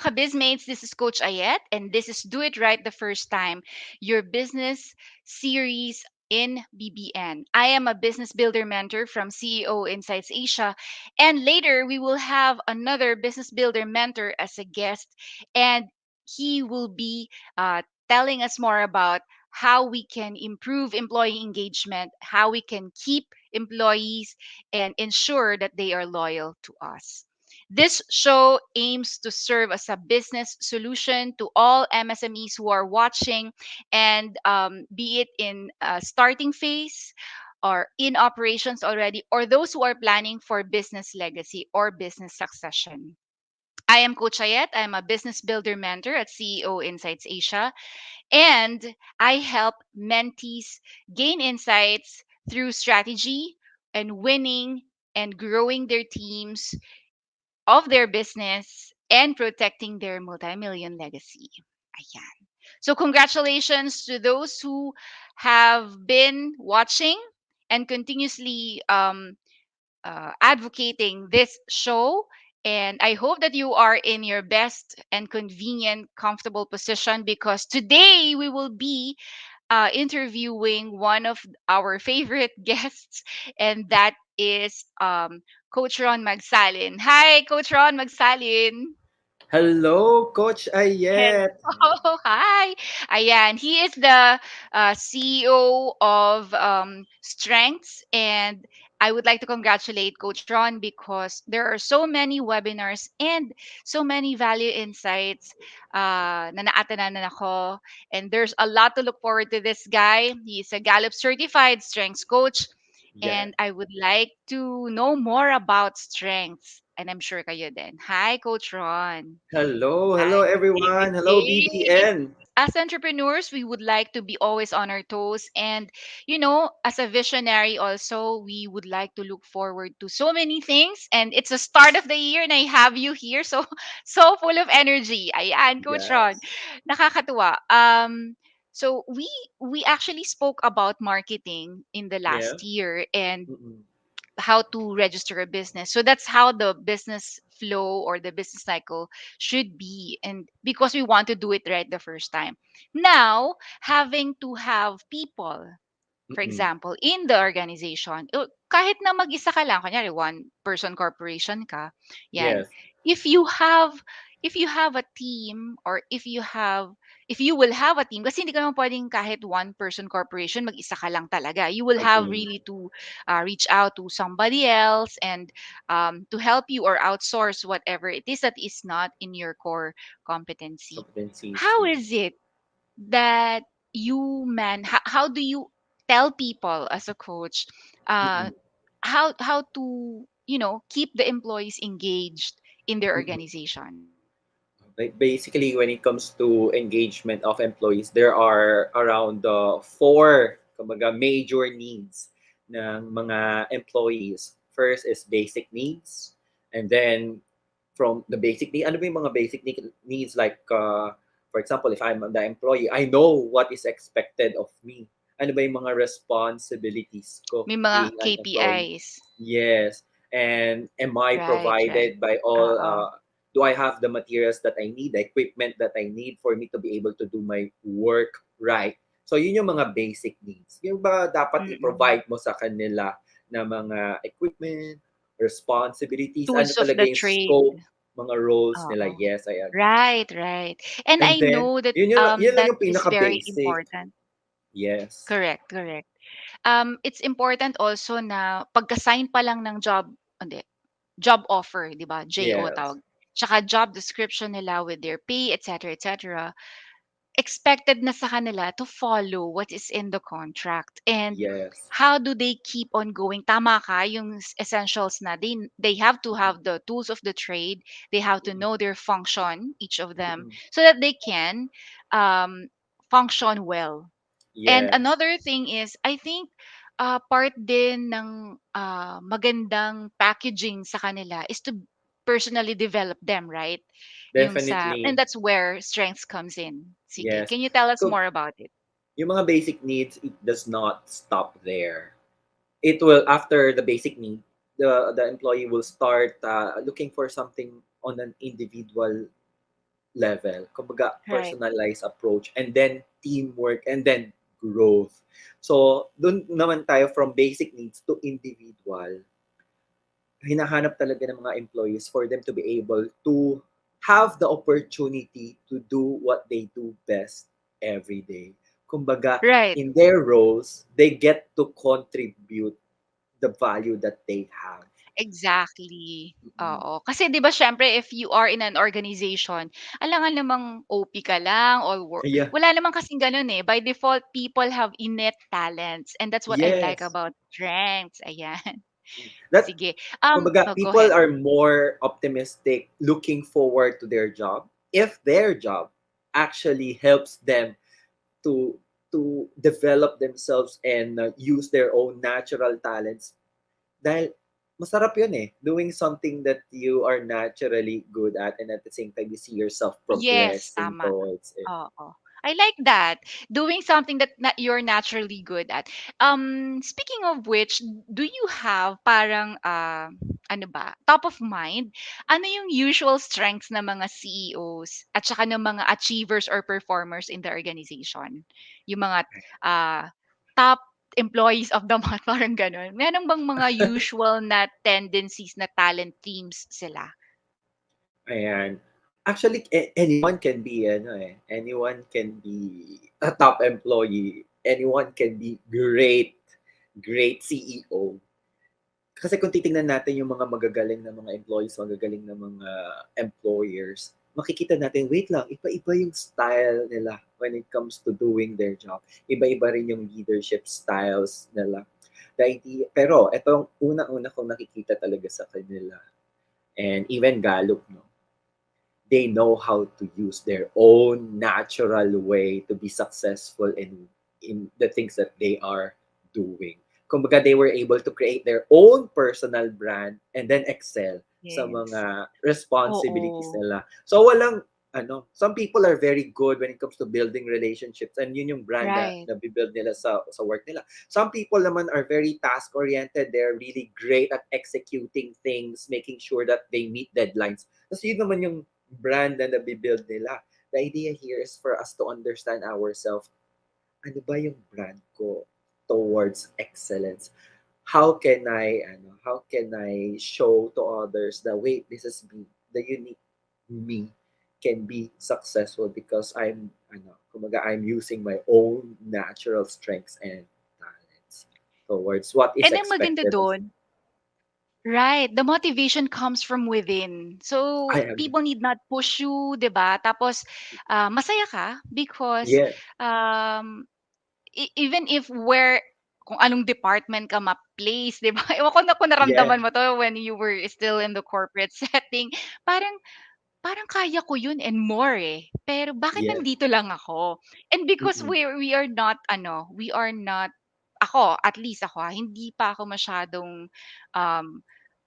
mga kabizmates, this is Coach Ayet, and this is Do It Right the First Time, your business series in BBN. I am a business builder mentor from CEO Insights Asia, and later we will have another business builder mentor as a guest, and he will be telling us more about how we can improve employee engagement, how we can keep employees, and ensure that they are loyal to us. This show aims to serve as a business solution to all MSMEs who are watching, and be it in starting phase or in operations already, or those who are planning for business legacy or business succession. I am Coach Ayet. I'm a business builder mentor at CEO Insights Asia, and I help mentees gain insights through strategy and winning and growing their teams of their business and protecting their multi-million legacy. Ayan. So congratulations to those who have been watching and continuously advocating this show. And I hope that you are in your best and convenient, comfortable position, because today we will be interviewing one of our favorite guests, and that is Coach Ron Magsalin. Hi, Coach Ron Magsalin. Hello, Coach Ayet. Hello, hi. Ayan, he is the CEO of Strengths, and I would like to congratulate Coach Ron because there are so many webinars and so many value insights na naatanan ako. And there's a lot to look forward to this guy. He's a Gallup-certified Strengths Coach, Yeah. and I would like to know more about strengths. And I'm sure kayo din. Hi, Coach Ron. Hello Hi. everyone. Hello, Hey. BBN. As entrepreneurs, we would like to be always on our toes. And, as a visionary, also, we would like to look forward to so many things. And it's the start of the year, and I have you here. So, so full of energy. Ayan, Coach Ron. Yes. Nakakatuwa. So we actually spoke about marketing in the Yeah. last year, and Mm-mm. how to register a business. So that's how the business flow or the business cycle should be. And because we want to do it right the first time. Now, having to have people, for Mm-mm. example, in the organization, kahit na mag-isa ka lang, kunyari one person corporation ka, yan. Yes. If you have if you have a team, or if you will have a team, kasi hindi ka naman pwedeng kahit one person corporation, mag-isa ka lang talaga. You will have Agree. really to reach out to somebody else, and to help you or outsource whatever it is that is not in your core competency. Competencies. How is it that how do you tell people as a coach, uh Mm-mm. how to keep the employees engaged in their Mm-mm. organization? Basically, when it comes to engagement of employees, there are around four kumbaga, major needs ng mga employees. First is basic needs. And then from the basic need, ano ba yung mga basic needs like, for example, if I'm the employee, I know what is expected of me. Ano ba yung mga responsibilities ko May mga being an employee? KPIs. Yes. And am I Right, right. provided by all, Oo. do I have the materials that I need, the equipment that I need for me to be able to do my work right? So, yun yung mga basic needs. Yung ba dapat Mm-mm. i-provide mo sa kanila na mga equipment, responsibilities, ano Tools of talaga the yung trade. scope, mga roles nila. Oo. Yes, I agree. Right, right. And And I then, know that yun lang that yung is very pinaka-basic. important. Yes. Correct, correct. It's important also na pagka-sign pa lang ng hindi, job offer, 'di ba? JO Yes. tawag. Tsaka job description nila with their pay, etc., etc. Expected na sa kanila to follow what is in the contract. And Yes. how do they keep on going? Tama ka, yung essentials na they have to Mm-mm. have the tools of the trade. They have to know their function, each of them, Mm-mm. so that they can um, function well. And Yes. another thing is, I think, part din ng magandang packaging sa kanila is to personally develop them, right? And Definitely. that's where strengths comes in. Sige, Yes. can you tell us So, more about it? yung mga basic needs, it does not stop there. It will, after the basic need, the employee will start looking for something on an individual level. Kumbaga, Right. personalized approach, and then teamwork, and then growth. So, dun naman tayo from basic needs to individual. Hinahanap talaga ng mga employees for them to be able to have the opportunity to do what they do best every day. Kumbaga, Right. in their roles, they get to contribute the value that they have. Exactly. Mm. Oo. Kasi 'di ba siyempre if you are in an organization, alangan namang OP ka lang or Yeah. wala naman kasing gano'n, eh. By default, people have innate talents and that's what I like Yes. about strengths. Ayan. That Sige. kumbaga, Oh, go people ahead. are more optimistic looking forward to their job if their job actually helps them to develop themselves and use their own natural talents. Dahil masarap yun eh, doing something that you are naturally good at and at the same time you see yourself Yes, progressing tama. towards it. Oo. I like that. Doing something that you're naturally good at. Speaking of which, do you have parang ano ba, top of mind, ano yung usual strengths ng mga CEOs at saka ng mga achievers or performers in the organization? Yung mga uh, top employees of the month, parang ganun. Meron bang mga usual na tendencies na talent themes sila? Ayan. Actually, anyone can be ano eh, anyone can be a top employee. Anyone can be great CEO. Kasi kung titingnan natin yung mga magagaling na mga employees, magagaling na mga employers, makikita natin, wait lang, iba-iba yung style nila when it comes to doing their job. Iba-iba rin yung leadership styles nila. Pero ito ang unang-una kong nakikita talaga sa kanila. And even Gallup, no? They know how to use their own natural way to be successful in the things that they are doing. Kumbaga, they were able to create their own personal brand and then excel sa Yes. mga responsibilities Oo. nila. So walang some people are very good when it comes to building relationships and yun yung brand na Right. nabibuild nila sa work nila. Some people naman are very task oriented. They're really great at executing things, making sure that they meet deadlines. Kasi yun naman yung brand na nabibuild nila. The idea here is for us to understand ourselves. Ano ba yung brand ko towards excellence? How can I show to others that wait, this is me, the unique me can be successful because kumaga I'm using my own natural strengths and talents towards what is And ang maganda expected of me. dun, right, the motivation comes from within. So, I agree. people need not push you, 'di ba? Tapos, masaya ka because, Yeah, um, even if kung anong department ka ma-place, 'di ba? Ewan ko na kung yeah, naramdaman mo 'to when you were still in the corporate setting. Parang Parang kaya ko yun and more, eh. Pero bakit yeah. nandito lang ako? And because Mm-mm, we are not we are not ako, at least ako, hindi pa ako masyadong, um,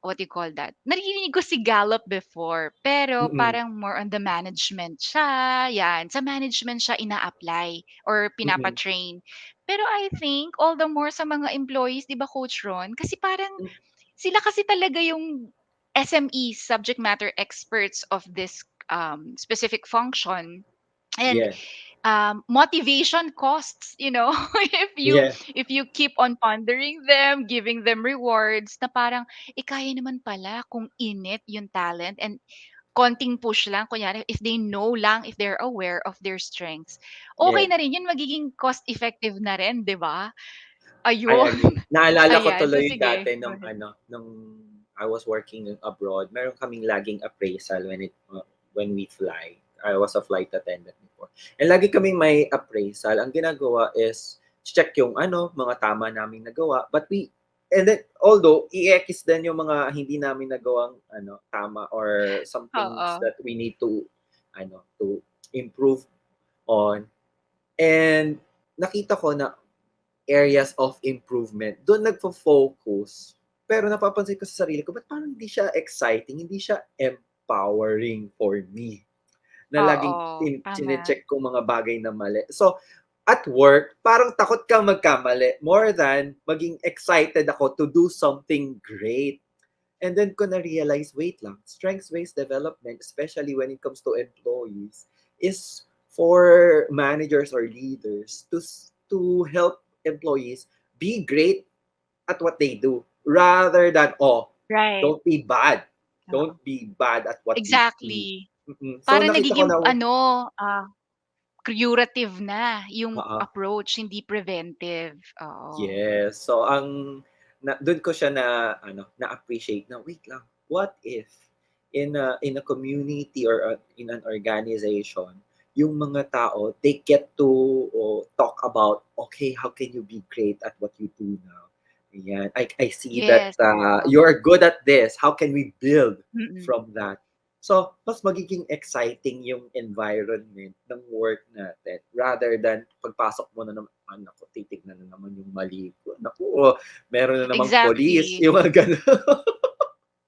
what do you call that? Naririnig ko si Gallup before, pero mm-mm, parang more on the management siya, 'yan. Sa management siya ina-apply or mm-mm, pinapa-train. Pero I think all the more sa mga employees, 'di ba, Coach Ron? Kasi parang mm, sila kasi talaga yung SME, subject matter experts of this specific function. And yeah, motivation costs, if you yeah, if you keep on pondering them, giving them rewards na parang kaya naman pala kung init yung talent and konting push lang, kunyari if they know lang, if they're aware of their strengths, okay yeah. na rin yun, magiging cost effective na rin, 'di ba? I Ayun. agree. Naalala ko Ayan, so tuloy yung sige, dati go ahead. nung I was working abroad, meron kaming laging appraisal when we fly. I was a flight attendant before. And lagi kaming may appraisal. Ang ginagawa is check yung mga tama naming nagawa. And then although i-X din yung mga hindi namin nagawang tama or some things Oo. that we need to improve on. And nakita ko na areas of improvement, doon nagfo-focus. Pero napapansin ko sa sarili ko, ba't parang hindi siya exciting, hindi siya empowering for me, na laging Oo, tama. chine-check kong mga bagay na mali. So, at work, parang takot kang magkamali more than maging excited ako to do something great. And then ko na-realize, wait lang, strengths-based development, especially when it comes to employees, is for managers or leaders to help employees be great at what they do rather than, oh, Right. don't be bad. Oo. Don't be bad at what you do. Exactly. Mm-mm. So Parang nakita ko nagiging na, curative na yung ah, approach, hindi preventive. Oo. yes. So doon ko siya na-appreciate na wait lang. What if in a community or in an organization, yung mga tao, they get to talk about, okay, how can you be great at what you do now? Ayan. I see that Yes, oo. you're good at this. How can we build Mm. from that? So, mas magiging exciting yung environment ng work natin rather than pagpasok mo na naman, naku, titignan na naman yung mali ko. Naku, meron na namang police, Exactly. yung mga gano'n.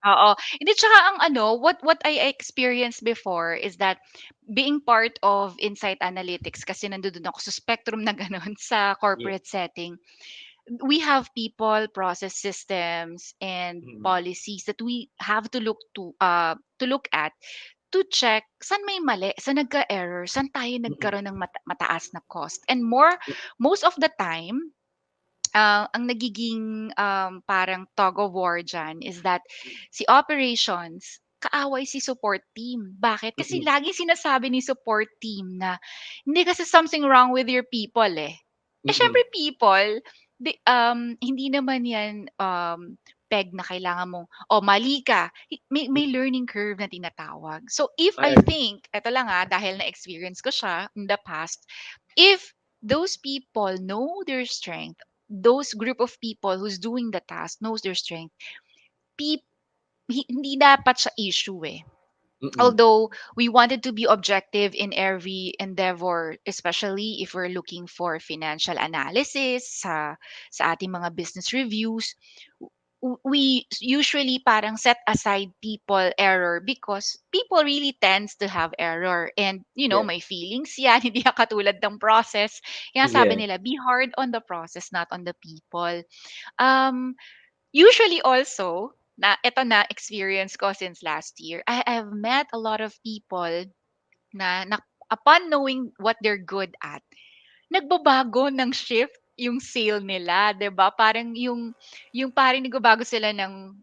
Oo. Hindi, tsaka ang ano, what I experienced before is that being part of Insight Analytics, kasi nandoon ako sa spectrum na gano'n sa Yeah. corporate setting. We have people, process, systems, and Mm, policies that we have to look at to check saan may mali, saan nagka-error, saan tayo mm, nagkaroon ng mataas na cost. And most of the time, ang nagiging, parang tug of war diyan is that si operations, kaaway si support team. Bakit? Kasi mm, laging sinasabi ni support team na, "Hindi, kasi something wrong with your people, eh." Eh, mm, siyempre people, hindi naman 'yan, peg na kailangan mong, "Oh, mali ka." May mm. learning curve na tinatawag. So, if I I agree. think, eto lang, dahil na-experience ko siya in the past, if those people know their strength, those group of people who's doing the task knows their strength, peop hindi dapat siya issue, eh. Mm, Although we wanted to be objective in every endeavor, especially if we're looking for financial analysis sa ating mga business reviews, we usually parang set aside people error because people really tends to have error, and yes. may feelings yan. Hindi yan katulad ng process. Kaya sabi Yes. nila, be hard on the process, not on the people. um Usually also, na ito na experience ko since last year, I've met a lot of people na upon knowing what they're good at, nagbabago ng shift yung sale nila, 'di ba? Parang yung parang nagbabago sila ng,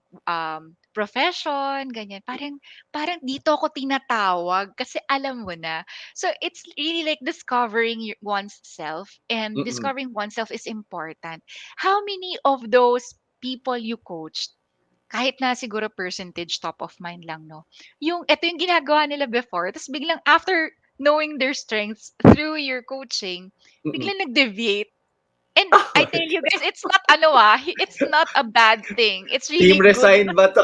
profession, ganyan. Parang parang dito ako tinatawag kasi alam mo na. So, it's really like discovering one's self, and Mm, discovering oneself is important. How many of those people you coached, kahit na siguro percentage top of mind lang, 'no, yung eto yung ginagawa nila before, ta's biglang after knowing their strengths through your coaching, mm. biglang nag-deviate. And I tell you guys, it's not ano, it's not a bad thing. It's Team really good. resign ba 'to?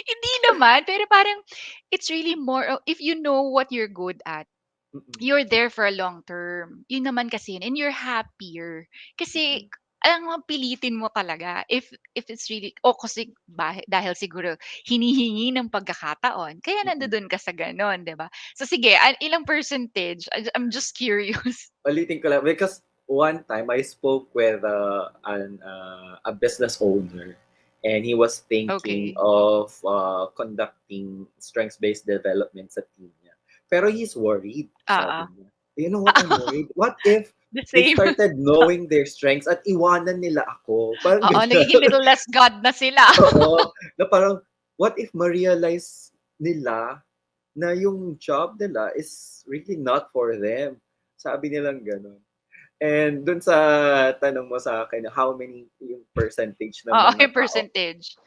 Hindi naman, pero parang it's really more of if you know what you're good at, Mm, you're there for a long term. Yun naman kasi yun, and you're happier. Kasi mm, alam mo, pilitin mo talaga if it's really, o kasi dahil siguro hinihingi ng pagkakataon, kaya mm. nandoon ka sa gano'n, 'di ba? So sige, ilang percentage? I'm just curious. Ulitin ko lang because one time I spoke with a business owner, and he was thinking Okay. of conducting strengths-based development sa team niya. Pero he's worried, Oo. sabi niya. You know what I'm worried? What if The they same. started knowing their strengths at iwanan nila ako? Parang Oo, ganyan. nagiging little less God na sila. Oo, na parang what if ma-realize nila na yung job nila is really not for them. Sabi nilang gano'n. And dun sa tanong mo sa akin na how many yung percentage ng Oo, mga yung tao, percentage.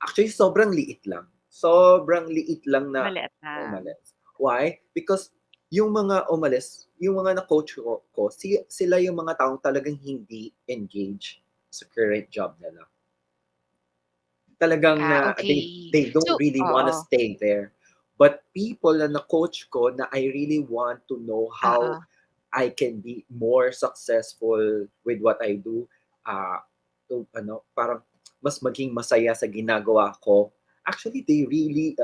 actually sobrang liit lang. Sobrang liit lang na Maliit na. umalis. Why? Because yung mga umalis, yung mga na-coach ko sila yung mga taong talagang hindi engaged sa current job nila. Talagang na Okay. they don't So really wanna oo, stay there. But people na na-coach ko na I really want to know oo. how I can be more successful with what I do, to parang mas maging masaya sa ginagawa ko. Actually, they really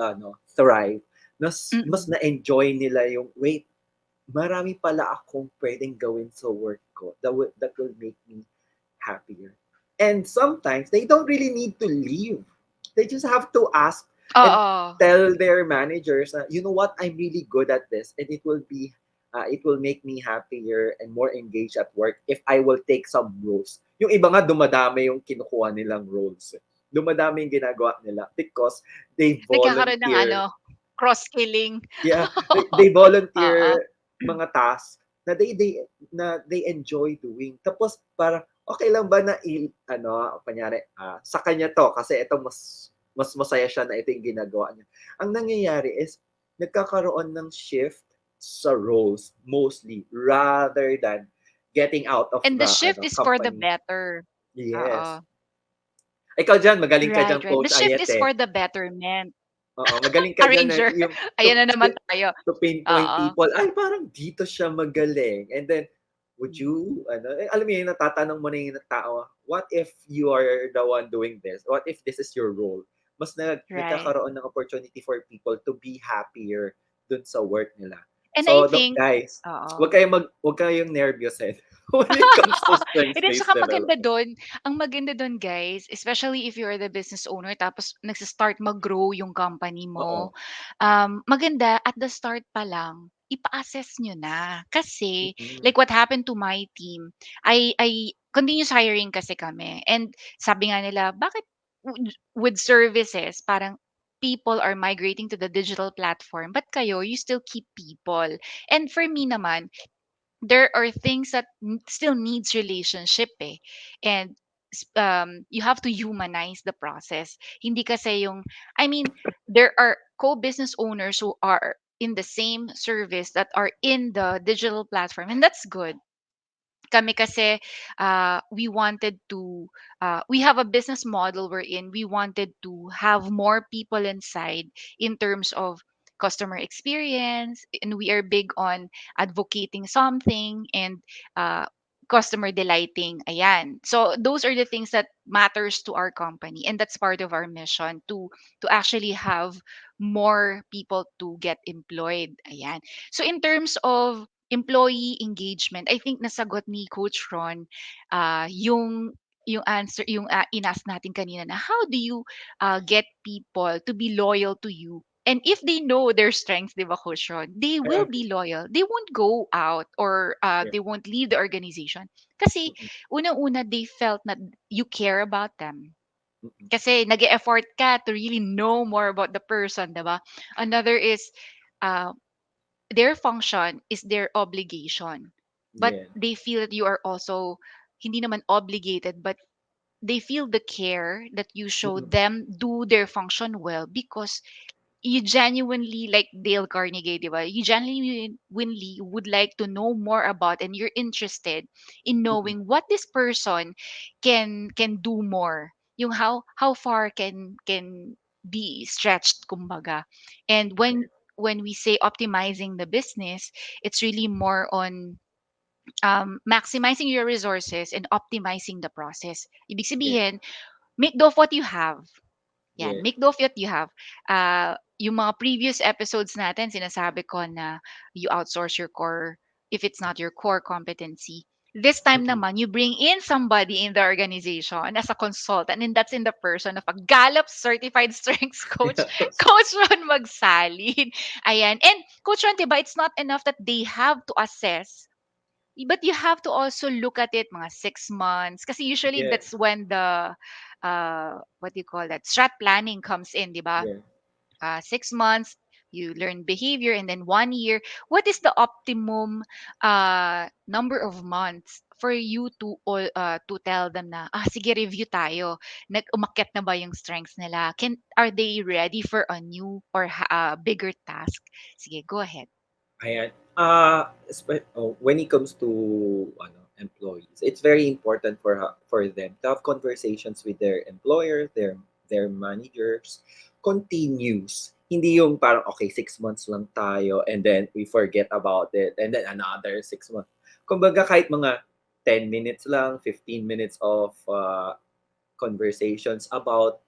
thrive. Mas Mm. na-enjoy nila yung, "Wait, marami pala akong puwedeng gawin sa work ko that will make me happier." And sometimes they don't really need to leave. They just have to ask and Oo. tell their managers na, you know what, I'm really good at this, and it will make me happier and more engaged at work if I will take some roles. Yung iba nga, dumadami yung kinukuha nilang roles. Dumadami yung ginagawa nila because they Nagkakaroon ng volunteer. cross-skilling. Yeah, they Oo. volunteer mga tasks na they enjoy doing. Tapos para okay lang ba na kunyari, sa kanya to kasi ito mas masaya siya na ito yung ginagawa niya. Ang nangyayari is nagkakaroon ng shift sa roles mostly rather than getting out of And the the shift is for the company. better. Yes. Oo. Ikaw diyan, magaling ka Right, diyan, right. The Coach shift Ayet is eh. for the betterment. Oo, magaling ka diyan na Arranger. yung Ayan na naman tayo. to pinpoint Oo. people, ay parang dito siya magaling. And then, would Mm. you, alam mo yun, natatanong mo na yung tao, what if you are the one doing this? What if this is your role? Mas Right. nagkakaroon ng opportunity for people to be happier dun sa work nila. And I So, think guys, oo. wag kayong nervous when it comes to And then strengths-based saka maganda development. dun, ang maganda dun guys, especially if you're the business owner tapos nagsa-start mag-grow yung company mo, Oo. maganda at the start pa lang, ipa-assess nyo na. Kasi, Mm-mm. like what happened to my team, I continuous hiring kasi kami. And sabi nga nila, bakit with services, parang people are migrating to the digital platform, but kayo, you still keep people. And for me naman, there are things that still needs relationship eh. And you have to humanize the process. Hindi kasi yung, I mean, there are co-business owners who are in the same service that are in the digital platform, and that's good. Kami kasi we have a business model wherein we wanted to have more people inside in terms of customer experience, and we are big on advocating something and uh, customer delighting. Ayan, so those are the things that matters to our company, and that's part of our mission to actually have more people to get employed. Ayan, so in terms of employee engagement, I think nasagot ni Coach Ron yung answer, yung inask natin kanina na how do you get people to be loyal to you? And if they know their strengths, di ba, Coach Ron, they I will agree. be loyal. They won't go out or Yeah. they won't leave the organization. Kasi Mm-mm. unang-una, they felt na you care about them. Mm-mm. Kasi nag-e-effort ka to really know more about the person, di ba? Another is, uh, their function is their obligation. But Yeah. they feel that you are also hindi naman obligated, but they feel the care that you show Mm-mm. them do their function well because you genuinely, like Dale Carnegie, di ba? You genuinely would like to know more about, and you're interested in Mm-mm. knowing what this person can do more. Yung how far can be stretched, kumbaga. And Yeah. when we say optimizing the business, it's really more on maximizing your resources and optimizing the process. Ibig Yeah. sabihin, make do of what you have. Yan, Yeah. make do of what you have. Yung mga previous episodes natin, sinasabi ko na you outsource your core if it's not your core competency. This time Mm-mm. naman, you bring in somebody in the organization as a consultant, and that's in the person of a Gallup-certified Strengths Coach, Yes. Coach Ron Magsalin. Ayan. And Coach Ron, diba, it's not enough that they have to assess, but you have to also look at it mga 6 months. Kasi usually Yeah. that's when the what do you call that, strat planning comes in, di ba? Yeah. 6 months, you learn behavior, and then 1 year. What is the optimum number of months for you to tell them na, sige, review tayo. Umakyat na ba yung strengths nila? Are they ready for a new or bigger task? Sige, go ahead. Ayan. When it comes to employees, it's very important for them to have conversations with their employer, their managers, continuous. Hindi yung parang, okay, 6 months lang tayo and then we forget about it and then another 6 months. Kumbaga kahit mga 10 minutes lang, 15 minutes of conversations about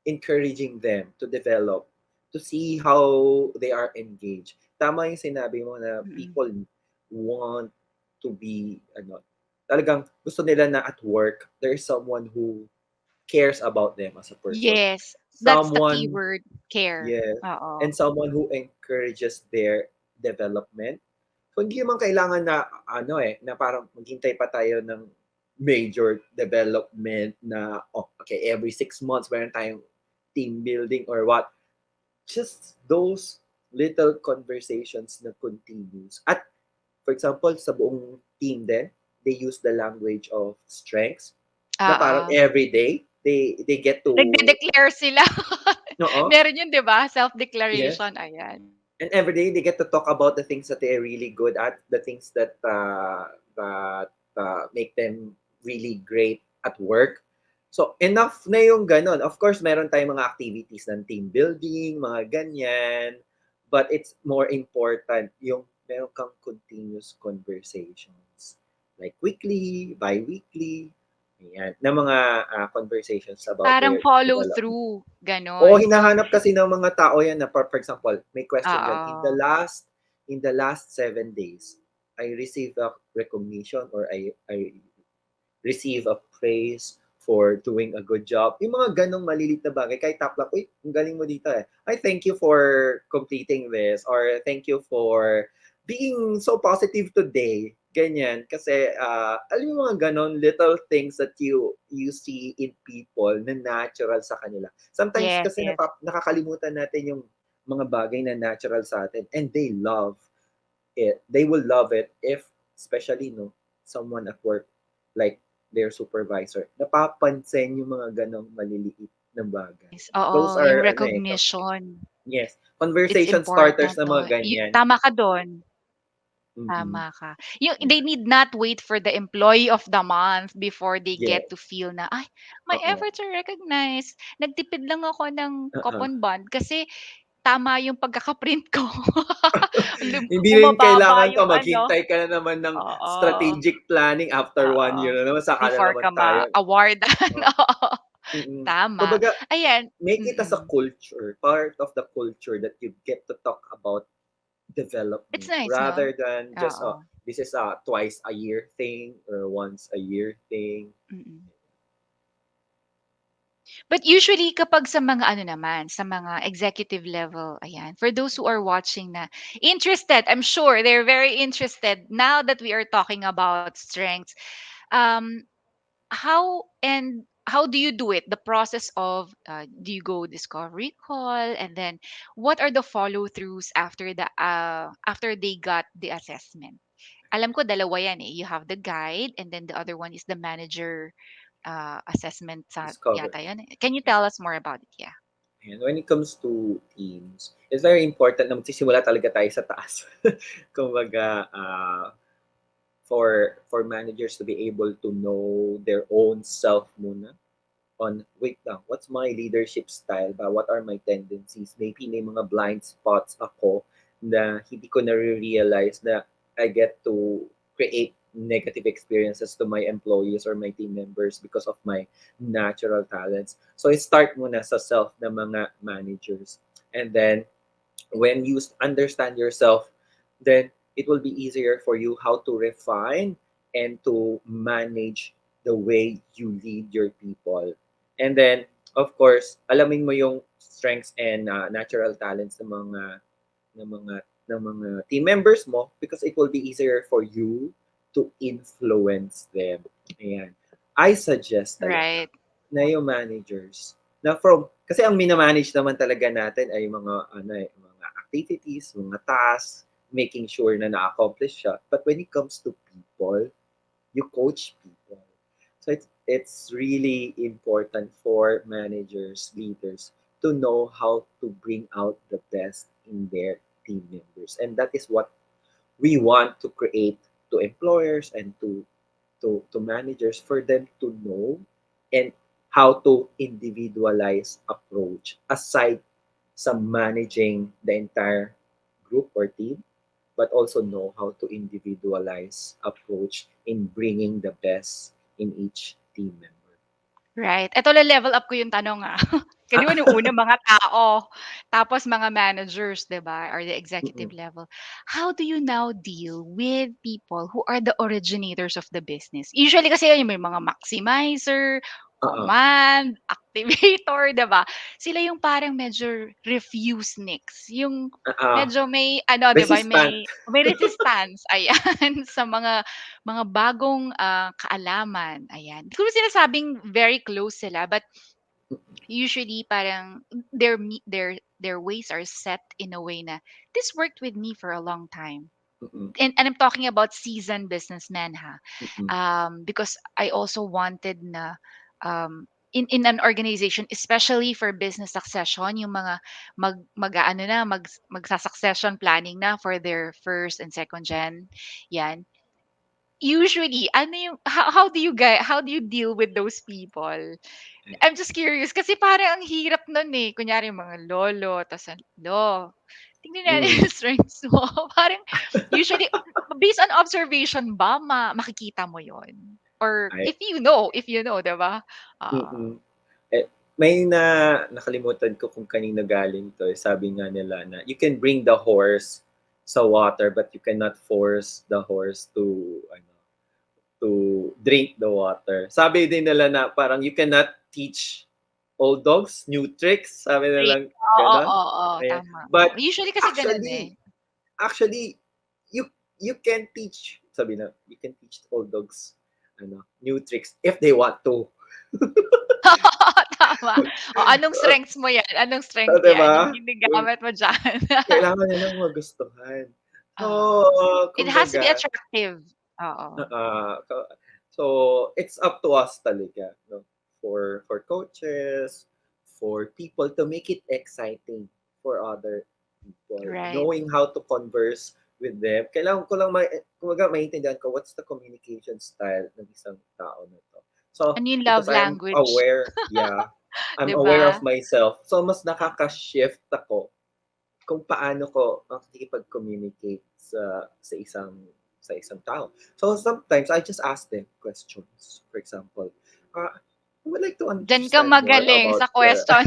encouraging them to develop, to see how they are engaged. Tama yung sinabi mo na Mm-mm. people want to be talagang gusto nila na at work, there is someone who cares about them as a person. Yes, that's the key Someone, word, care. yeah, Oo. and someone who encourages their development. So, hindi naman kailangan na, na parang maghintay pa tayo ng major development na, oh, okay, every 6 months meron tayong team building or what. Just those little conversations na continues. At for example, sa buong team din, they use the language of strengths na parang Oo. every day they get to, Nagde-declare sila. oo, Meron yun 'di ba, yes. self-declaration, ayan. And every day they get to talk about the things that they're really good at, the things that make them really great at work. So enough na yung ganun. Of course, meron tayong mga activities ng team building, mga ganyan. But it's more important yung meron kang continuous conversations. Like weekly, bi-weekly, ayan, na mga conversations about Parang their follow development. through, Oo, gano'n. So hinahanap kasi ng mga tao yan na for example, may question diyan, oo. in the last 7 days, I received a recognition or I receive a praise for doing a good job. Yung mga ganong malilit na bagay, kahit tap lang, uy, ang galing mo dito eh. I thank you for completing this or thank you for being so positive today. Ganyan. Kasi, alam mo mga ganon, little things that you see in people na natural sa kanila. Sometimes Yes, kasi yes. nakakalimutan natin yung mga bagay na natural sa atin and they love it. They will love it if, especially, no, someone at work, like their supervisor, napapansin yung mga ganong maliliit na bagay. Yes, Those oo, yung are, recognition, yes, it's conversation starters important na 'no. mga ganyan. Tama ka dun, Mm-mm. tama ka. Yung they Yeah. need not wait for the employee of the month before they Yeah. get to feel na, "Ay, my Oo. efforts are recognized. Nagtipid lang ako ng Uh-uh. coupon bond kasi tama yung pagkaka-print ko." Hindi rin Bumababa kailangan pa yung ano, maghintay ka na naman ng oo, strategic planning after one oo, year na naman, saka na before naman ka tayo. ma-awardan, Oh. oo, Mm. tama. Kumbaga, Ayan, make it as a mm. culture, part of the culture that you get to talk about It's development nice 'no? rather than just Oo, this is a twice a year thing or once a year thing. mm. But usually kapag sa mga ano naman, sa mga executive level, ayan, for those who are watching na interested, I'm sure they're very interested now that we are talking about strengths. Um, how do you do it? The process of do you go discovery call, and then what are the follow throughs after they got the assessment? Alam ko dalawa yan eh. You have the guide and then the other one is the manager assessment sa Discover. yata yun. Can you tell us more about it? Yeah. And when it comes to teams, it's very important na magsisimula talaga tayo sa taas. Kumbaga, for managers to be able to know their own self muna on, wait lang, what's my leadership style ba? What are my tendencies? Maybe may mga blind spots ako na hindi ko na-realize na I get to create negative experiences to my employees or my team members because of my natural talents. So, start muna sa self ng mga managers. And then, when you understand yourself, then it will be easier for you how to refine and to manage the way you lead your people. And then, of course, alamin mo yung strengths and natural talents ng mga ng mga team members mo because it will be easier for you to influence them. Ayan. I suggest talaga Right. na yung managers na from kasi ang minamanage naman talaga natin ay mga mga activities, mga tasks, making sure na na-accomplish siya. But when it comes to people, you coach people. So it's really important for managers, leaders to know how to bring out the best in their team members. And that is what we want to create to employers and to managers for them to know and how to individualize approach aside sa managing the entire group or team, but also know how to individualize approach in bringing the best in each team member. Right. Eto le-level up ko yung tanong, Di ba nung una mga tao, tapos mga managers, 'di ba, or the executive Mm, level. How do you now deal with people who are the originators of the business? Usually kasi yun may mga maximizer, oo, command, activator, 'di ba? Sila yung parang medyo refusenicks, yung oo, medyo may ano, 'di ba, resistant, may resistance, ayan, sa mga bagong, kaalaman, ayan. Di ko naman sinasabing very close sila, but usually parang their ways are set in a way na, "This worked with me for a long time." mm, And I'm talking about seasoned businessmen, mm, because I also wanted na, in an organization, especially for business succession, yung mga mag-aano na, magsa-succession planning na for their first and second gen, 'yan. Usually, ano yung how do you deal with those people? I'm just curious kasi parang ang hirap nun, eh. Kunyari mga lolo ta's "Lo, tingnan natin mm, yung strengths mo." Parang usually based on observation ba makikita mo yun? Or ay, if you know, 'di ba? Oo. mm. Eh, may nakalimutan ko kung kanino galing 'to, eh, sabi nga nila na, "You can bring the horse sa water but you cannot force the horse to drink the water." Sabi din nila na parang, "You cannot teach old dogs new tricks," sabi Agree. nilang Oo, gano'n, oo, ayan. tama. Oo. But Usually kasi ganun, eh. actually actually, you you can teach, sabi na, "You can teach old dogs new tricks if they want to." Tama. O anong strengths mo 'yan? Anong Oh, strength 'di 'yan? Yung ba? ginagamit mo diyan? Kailangan nilang magustuhan. So, It has to be kumbaga, attractive. Oo. so so it's up to us talaga, no? For coaches, for people to make it exciting for other people, Right. knowing how to converse with them. Kailangan ko lang kumbaga maintindihan ko what's the communication style ng isang tao na 'to. So, Ano yung love because I'm language, aware, yeah, I'm 'di aware of ba? myself. So, mas Ah, nakaka-shift ako kung paano ko makikipag-communicate sa isang tao. So sometimes I just ask them questions. For example, I would like to diyan ka understand more magaling about sa question.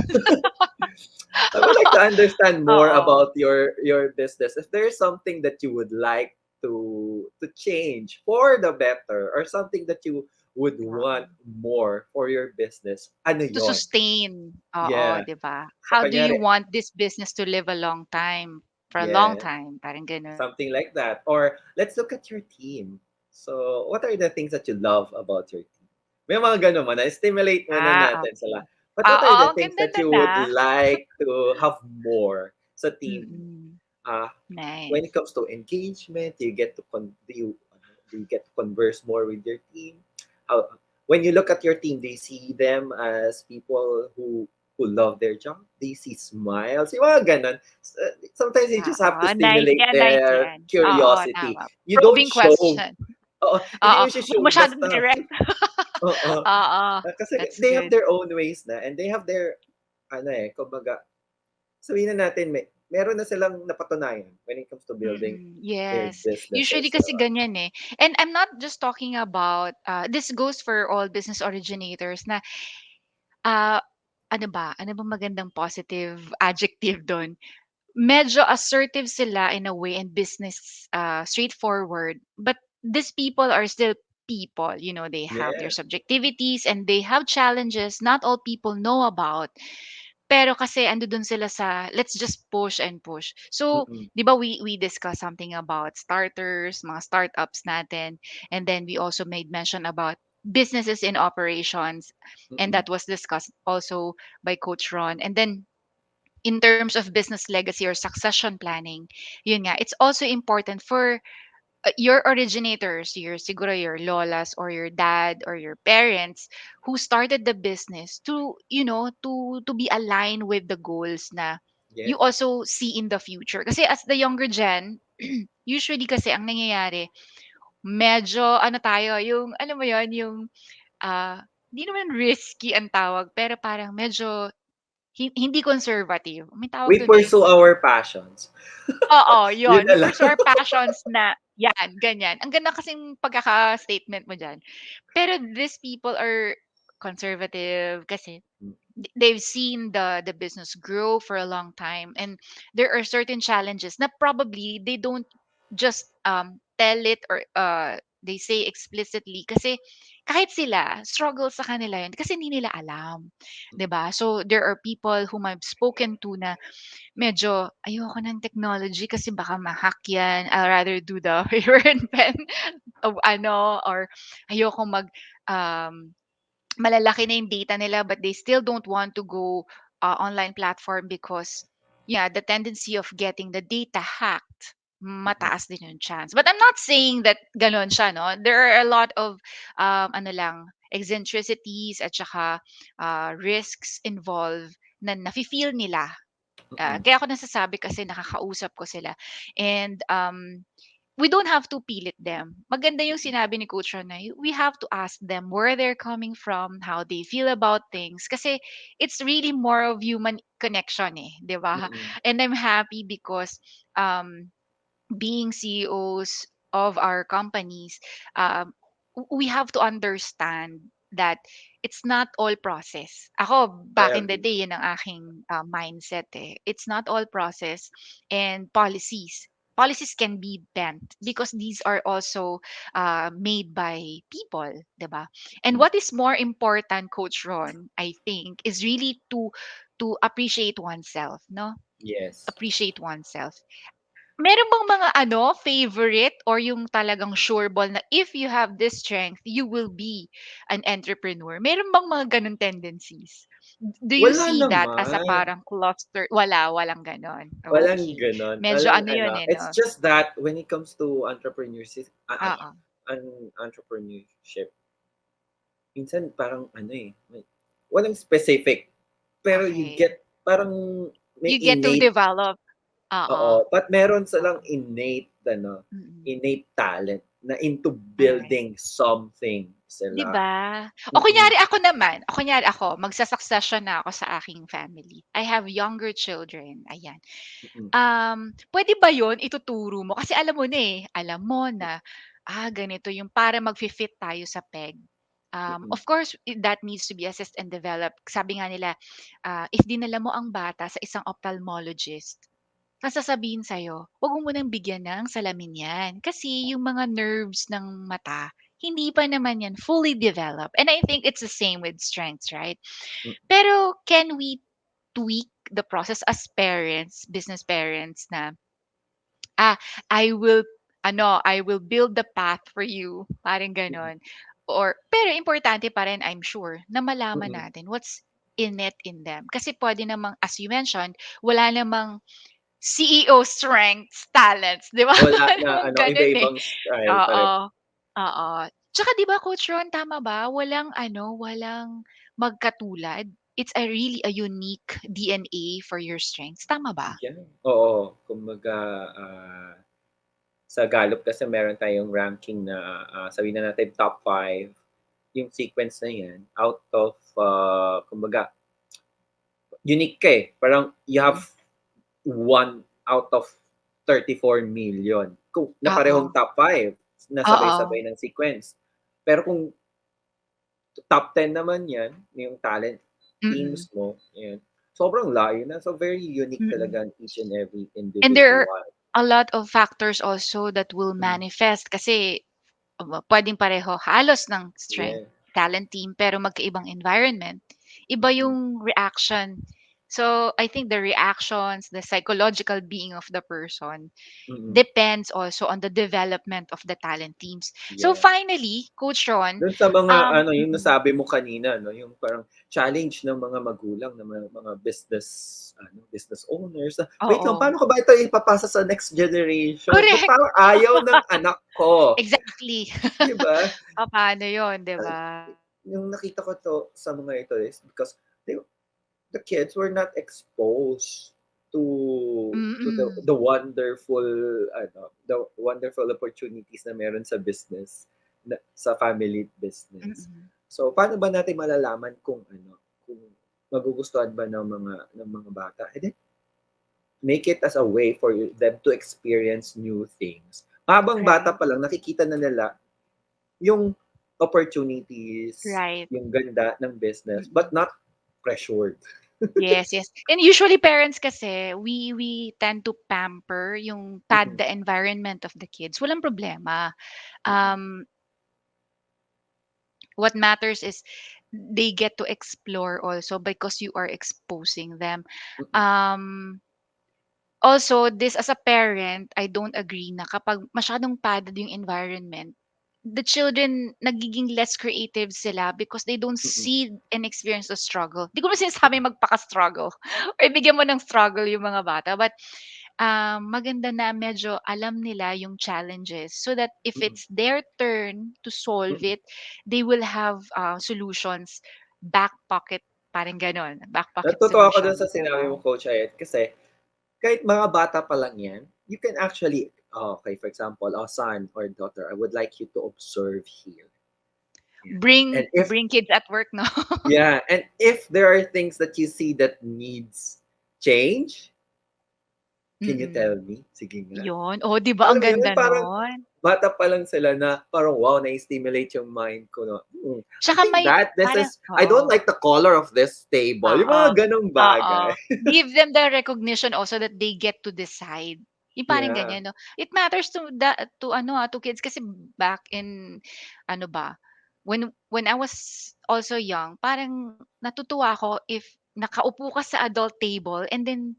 I would like to understand more Oo. about your business. If there's something that you would like to change for the better or something that you would want Oo. more for your business, ano To yon? sustain. Oo, Yeah. 'di ba? So How do you kanyari, want this business to live a long time, for a long yeah. time, parang gano'n. Something like that. Or let's look at your team. So, what are the things that you love about your team? May mga gano'n man, na-stimulate muna natin Okey. sila. But what are Oo, the ang things ganda that you nun, would like to have more sa team mo? Mm, Uh, when it nice. comes to engagement, do you get to converse more with your team? How when you look at your team, do you see them as people who love their job? Do you see smiles? Yung mga ganun. Sometimes you just have to stimulate Nice their 'yan. Oo, curiosity. tama. You don't Probing show. question. Oo, hindi Oo, mo siya wag show masyadong basta. direct. Oo. Oo, Kasi that's they have good. their own ways na and they have their kumbaga, sabihin na natin meron na silang napatunayan when it comes to building their Yes. Usually businesses. kasi ganyan, eh. And I'm not just talking about, this goes for all business originators na, ah, ano ba? Ano bang magandang positive adjective dun? Medyo assertive sila in a way and business, straightforward. But these people are still people, they have their Yeah. subjectivities and they have challenges not all people know about. Pero kasi andudun sila sa let's just push and push. So, Mm, 'di ba we discussed something about starters, mga startups natin, and then we also made mention about businesses in operations, and mm. that was discussed also by Coach Ron. And then in terms of business legacy or succession planning, yun nga, it's also important for your originators, siguro your lolas or your dad or your parents who started the business to, to be aligned with the goals na Yeah. you also see in the future. Kasi as the younger gen, usually kasi ang nangyayari, medyo ano tayo, yung alam mo yon yung hindi naman risky ang tawag, pero parang medyo hindi conservative. May tawag We dun, eh. pursue our passions. Oo, Yun yun. na We lang. pursue our passions na yan, ganyan. Ang ganda kasing pagkaka-statement mo diyan. Pero these people are conservative kasi mm, they've seen the business grow for a long time, and there are certain challenges na probably they don't just tell it, or they say explicitly kasi kahit sila struggle sa kanila yun kasi hindi nila alam, 'di ba? So there are people whom I've spoken to na medyo ayoko ng technology kasi baka ma-hack yan. I'll rather do the paper and pen of ano, or ayoko malalaki na yung data nila, but they still don't want to go online platform because yeah, the tendency of getting the data hacked, mm, mataas din yung chance. But I'm not saying that ganon siya, no? There are a lot of ano lang, eccentricities at saka risks involved na nafi-feel nila. mm, Kaya ako nasasabi kasi nakakausap ko sila, and we don't have to pilit them. Maganda yung sinabi ni Coach Ron na we have to ask them where they're coming from, how they feel about things. Kasi it's really more of human connection eh, di ba? mm, And I'm happy because um, being CEOs of our companies, we have to understand that it's not all process. Ako, I back in the agree. day, yun ang aking mindset eh. It's not all process and policies. Policies can be bent because these are also made by people, diba? And Mm, what is more important, Coach Ron, I think, is really to appreciate oneself, no? yes. Appreciate oneself. Meron bang mga ano, favorite or yung talagang sure ball na if you have this strength, you will be an entrepreneur? Meron bang mga gano'n tendencies? Do you Wala see that as a naman. parang cluster? Wala, walang gano'n. Walang Okay. gano'n. Medyo Walang ano yun ano, eh, it's 'no? just that when it comes to Oo. entrepreneurship, minsan parang ano, eh, walang specific, pero you Okay. get parang may You get to innate, develop. oo, Oo. but meron silang Oo. Mm. innate talent na into Alright. building something 'Di sila. ba? O Mm, kunyari ako naman, kunyari ako, magsa-succession na ako sa aking family. I have younger children, ayan. mm, Puwede ba 'yun ituturo mo? Kasi alam mo na, eh, alam mo na, ganito yung para magfi-fit tayo sa peg. mm, Of course, that needs to be assessed and developed. Sabi nga nila, if dinala mo ang bata sa isang ophthalmologist, ang sasabihin sa'yo, "Wag mo munang bigyan ng salamin 'yan." Kasi yung mga nerves ng mata, hindi pa naman 'yan fully developed. And I think it's the same with strengths, right? mm, Pero can we tweak the process as parents, business parents na, ah, I will build the path for you, parang mm, gano'n. Or pero importante pa rin, I'm sure, na malaman mm. natin what's in it in them. Kasi puwede namang, as you mentioned, wala namang CEO strengths, talents, 'di ba? Wala na Parang ano, gano'n, eh. iba-ibang style Oo, pare, oo. Tsaka 'di ba, Coach Ron, tama ba? Walang magkatulad. It's a really a unique DNA for your strengths, tama ba? yan, oo. Kumbaga, sa Gallup kasi meron tayong ranking na, sabihin na natin top 5 yung sequence na yan out of, kumbaga unique ka, eh. Parang you have Mm. 1 out of 34 million kung na Oo, parehong top 5 na oo. sabay-sabay ng sequence. Pero kung top 10 naman yan, yung talent Mm, teams mo, ayan, sobrang layo na. So, very unique mm. talaga each and every And there are individual. a lot of factors also that will Mm, manifest kasi puwedeng pareho halos ng strength, yeah. talent team, pero magkaibang environment, iba Mm, yung reaction. So, I think the reactions, the psychological being of the person mm. depends also on the development of the talent teams. So, Yes. finally, Coach Ron, Do'n sa mga ano, yung mm, nasabi mo kanina 'no, yung parang challenge ng mga magulang, ng mga business owners na, "Wait lang, oo, paano ko ba ito ipapasa sa next generation? Ba't correct. parang ayaw ng anak ko?" Exactly. 'Di ba? Papaano yun, 'di Ah, ba? yung nakita ko 'to sa mga ito is because they the kids were not exposed to Mm, the wonderful opportunities na meron sa business, na sa family business. mm. So, paano ba natin malalaman kung ano, kung magugustuhan ba ng mga bata? Eh, di make it as a way for them to experience new things. Habang bata Right. pa lang nakikita na nila yung opportunities, Right. yung ganda ng business, but Mm. not pressured. Yes, yes. And usually parents kasi, we tend to pamper yung pad Mm-mm, the environment of the kids. Walang problema. mm-mm, Um, what matters is they get to explore also because you are exposing them. mm-mm, Um, Also, this as a parent, I don't agree na kapag masyadong padded yung environment, the children nagiging less creative sila because they don't mm-mm, see and experience the struggle. Di ko naman sinasabing magpaka-struggle or bigyan mo ng struggle yung mga bata. But maganda na medyo alam nila yung challenges so that if mm-mm, it's their turn to solve mm-mm. it, they will have solutions, back pocket, parang ganon, back pocket Natutuwa ako dun solutions, sa di sinabi ba? mo, Coach Ayet, kasi kahit mga bata pa lang yan, you can actually, okay, for example, son or daughter, I would like you to observe here. Yeah. And if, Bring kids at work, no? yeah, and if there are things that you see that needs change, can you Mm. tell me? Sige nga. Yun. Oh, 'di ba ang Alam mo yun, ganda parang nun? bata pa lang sila na parang wow, na-stimulate yung mind ko na, I Tsaka think may that this parang is, I oo, don't like the color of this table. Yung oo, mga ganong oo. bagay. Give them the recognition also that they get to decide. Yung parang Yeah. ganyan, 'no? It matters to ano, to kids kasi back in ano ba, when I was also young, parang natutuwa ako if nakaupo ka sa adult table and then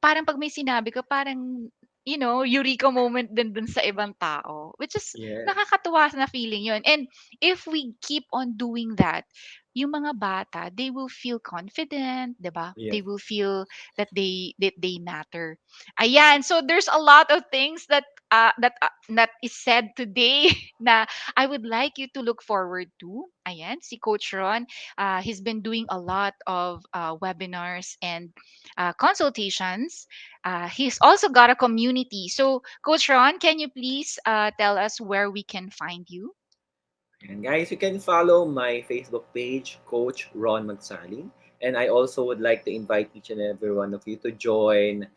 parang 'pag may sinabi ka parang, eureka moment din dun sa ibang tao, which is Yes. nakakatuwa na feeling yun. And if we keep on doing that, yung mga bata, they will feel confident, 'di ba? Yes. They will feel that they matter. Ayan, so there's a lot of things that is said today na I would like you to look forward to. Ayan, si Coach Ron, he's been doing a lot of webinars and consultations. He's also got a community. So, Coach Ron, can you please tell us where we can find you? And guys, you can follow my Facebook page, Coach Ron Magsalin. And I also would like to invite each and every one of you to join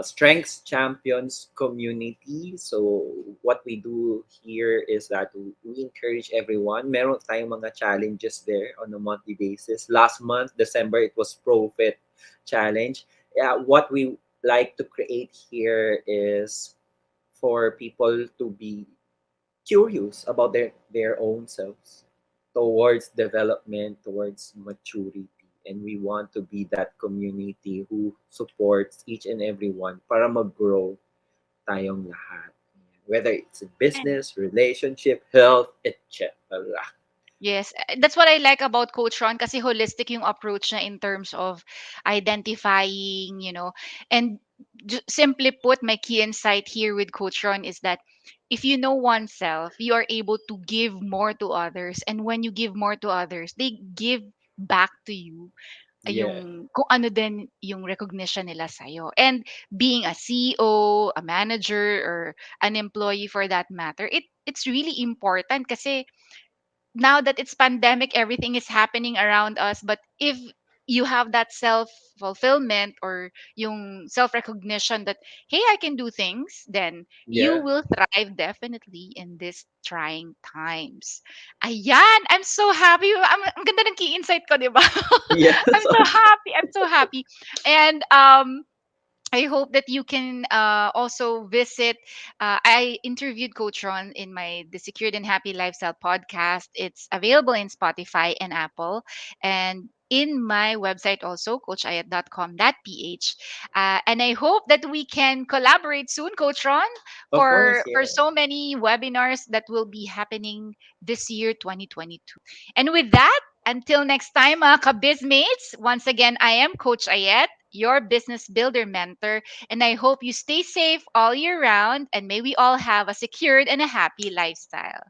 Strengths Champions community. So what we do here is that we encourage everyone. Meron tayong mga challenges there on a monthly basis. Last month, December, it was Profit Challenge. Yeah, what we like to create here is for people to be curious about their own selves towards development, towards maturity. And we want to be that community who supports each and every one para mag-grow tayong lahat. Whether it's in And business, relationship, health, etc. yes, that's what I like about Coach Ron kasi holistic yung approach niya in terms of identifying, and simply put, my key insight here with Coach Ron is that if you know oneself, you are able to give more to others. And when you give more to others, they give back to you Yeah. yung kung ano din yung recognition nila sa'yo. And being a CEO, a manager, or an employee for that matter, it's really important kasi now that it's pandemic, everything is happening around us. But if you have that self fulfillment or yung self recognition that, hey, I can do things, then you Yeah. will thrive definitely in these trying times. Ayan, I'm so happy. Ang ganda ng key insight ko, di ba? Yeah. I'm so happy. I'm so happy. And I hope that you can also visit. I interviewed Coach Ron in my The Secured and Happy Lifestyle podcast. It's available in Spotify and Apple. And in my website also, coachayat.com.ph. And I hope that we can collaborate soon, Coach Ron, Of course, for yeah. so many webinars that will be happening this year, 2022. And with that, until next time, mga kabizmates, once again, I am Coach Ayet, your business builder mentor, and I hope you stay safe all year round and may we all have a secured and a happy lifestyle.